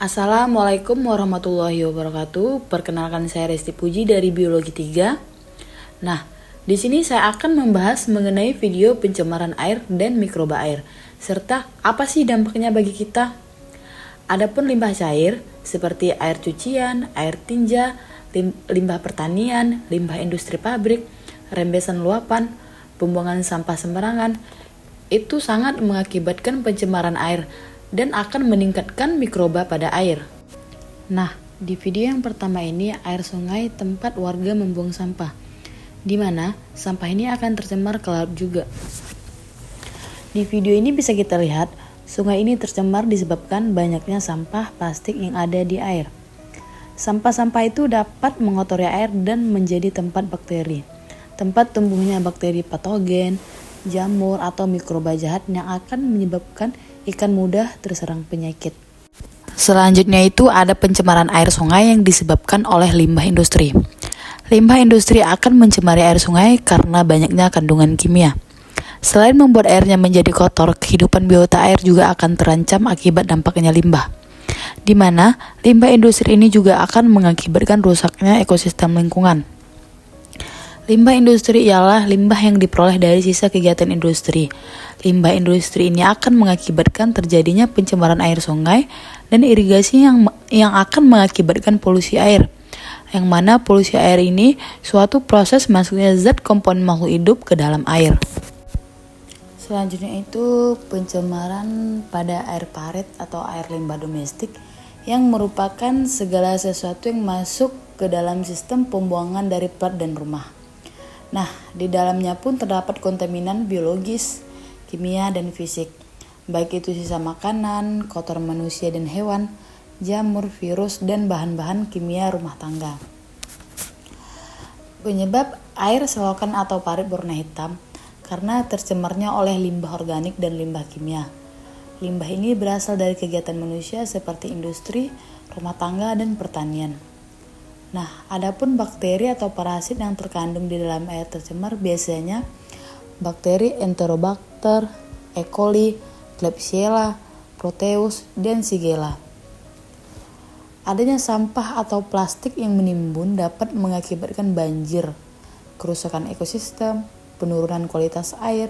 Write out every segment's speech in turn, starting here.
Assalamualaikum warahmatullahi wabarakatuh. Perkenalkan, saya Resti Puji dari Biologi 3. Nah, di sini saya akan membahas mengenai video pencemaran air dan mikroba air, serta apa sih dampaknya bagi kita. Adapun limbah cair seperti air cucian, air tinja, limbah pertanian, limbah industri pabrik, rembesan luapan, pembuangan sampah sembarangan, itu sangat mengakibatkan pencemaran air dan akan meningkatkan mikroba pada air. Nah, di video yang pertama ini air sungai tempat warga membuang sampah, di mana sampah ini akan tercemar ke laut juga. Di video ini bisa kita lihat, sungai ini tercemar disebabkan banyaknya sampah plastik yang ada di air. Sampah-sampah itu dapat mengotori air dan menjadi tempat bakteri, tempat tumbuhnya bakteri patogen, jamur atau mikroba jahat yang akan menyebabkan ikan mudah terserang penyakit. Selanjutnya itu ada pencemaran air sungai yang disebabkan oleh limbah industri. Limbah industri akan mencemari air sungai karena banyaknya kandungan kimia. Selain membuat airnya menjadi kotor, kehidupan biota air juga akan terancam akibat dampaknya limbah, di mana limbah industri ini juga akan mengakibatkan rusaknya ekosistem lingkungan. Limbah industri ialah limbah yang diperoleh dari sisa kegiatan industri. Limbah industri ini akan mengakibatkan terjadinya pencemaran air sungai dan irigasi yang akan mengakibatkan polusi air. Yang mana polusi air ini suatu proses masuknya zat komponen makhluk hidup ke dalam air. Selanjutnya itu pencemaran pada air parit atau air limbah domestik yang merupakan segala sesuatu yang masuk ke dalam sistem pembuangan dari plat dan rumah. Nah, di dalamnya pun terdapat kontaminan biologis, kimia, dan fisik, baik itu sisa makanan, kotoran manusia dan hewan, jamur, virus, dan bahan-bahan kimia rumah tangga. Penyebab air selokan atau parit berwarna hitam karena tercemarnya oleh limbah organik dan limbah kimia. Limbah ini berasal dari kegiatan manusia seperti industri, rumah tangga, dan pertanian. Nah, adapun bakteri atau parasit yang terkandung di dalam air tercemar biasanya bakteri Enterobacter, E. coli, Klebsiella, Proteus, dan Shigella. Adanya sampah atau plastik yang menimbun dapat mengakibatkan banjir, kerusakan ekosistem, penurunan kualitas air,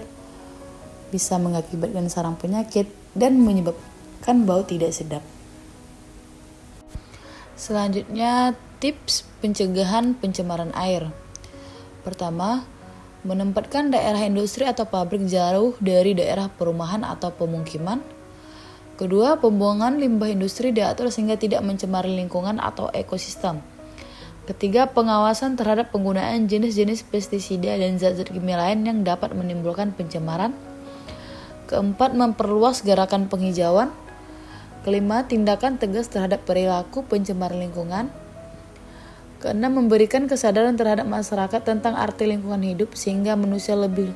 bisa mengakibatkan sarang penyakit, dan menyebabkan bau tidak sedap. Selanjutnya, tips pencegahan pencemaran air. Pertama, menempatkan daerah industri atau pabrik jauh dari daerah perumahan atau pemukiman. Kedua, pembuangan limbah industri diatur sehingga tidak mencemari lingkungan atau ekosistem. Ketiga, pengawasan terhadap penggunaan jenis-jenis pestisida dan zat-zat kimia lain yang dapat menimbulkan pencemaran. Keempat, memperluas gerakan penghijauan. Kelima, tindakan tegas terhadap perilaku pencemar lingkungan. Keenam, memberikan kesadaran terhadap masyarakat tentang arti lingkungan hidup sehingga manusia lebih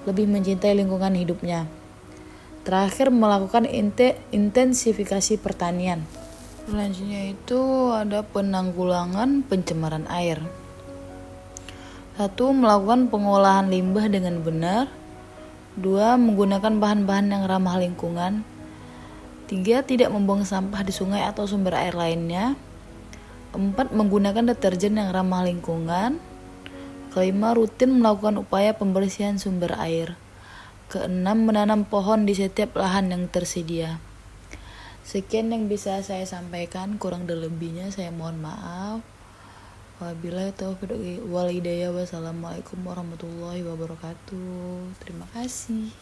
mencintai lingkungan hidupnya. Terakhir, melakukan intensifikasi pertanian. Selanjutnya itu ada penanggulangan pencemaran air. 1. Melakukan pengolahan limbah dengan benar. 2. Menggunakan bahan-bahan yang ramah lingkungan. 3. Tidak membuang sampah di sungai atau sumber air lainnya. 4. Menggunakan deterjen yang ramah lingkungan. 5. Rutin melakukan upaya pembersihan sumber air. 6. Menanam pohon di setiap lahan yang tersedia. Sekian yang bisa saya sampaikan, kurang dan lebihnya saya mohon maaf. Wabillahi taufiq wal hidayah. Wassalamualaikum warahmatullahi wabarakatuh. Terima kasih.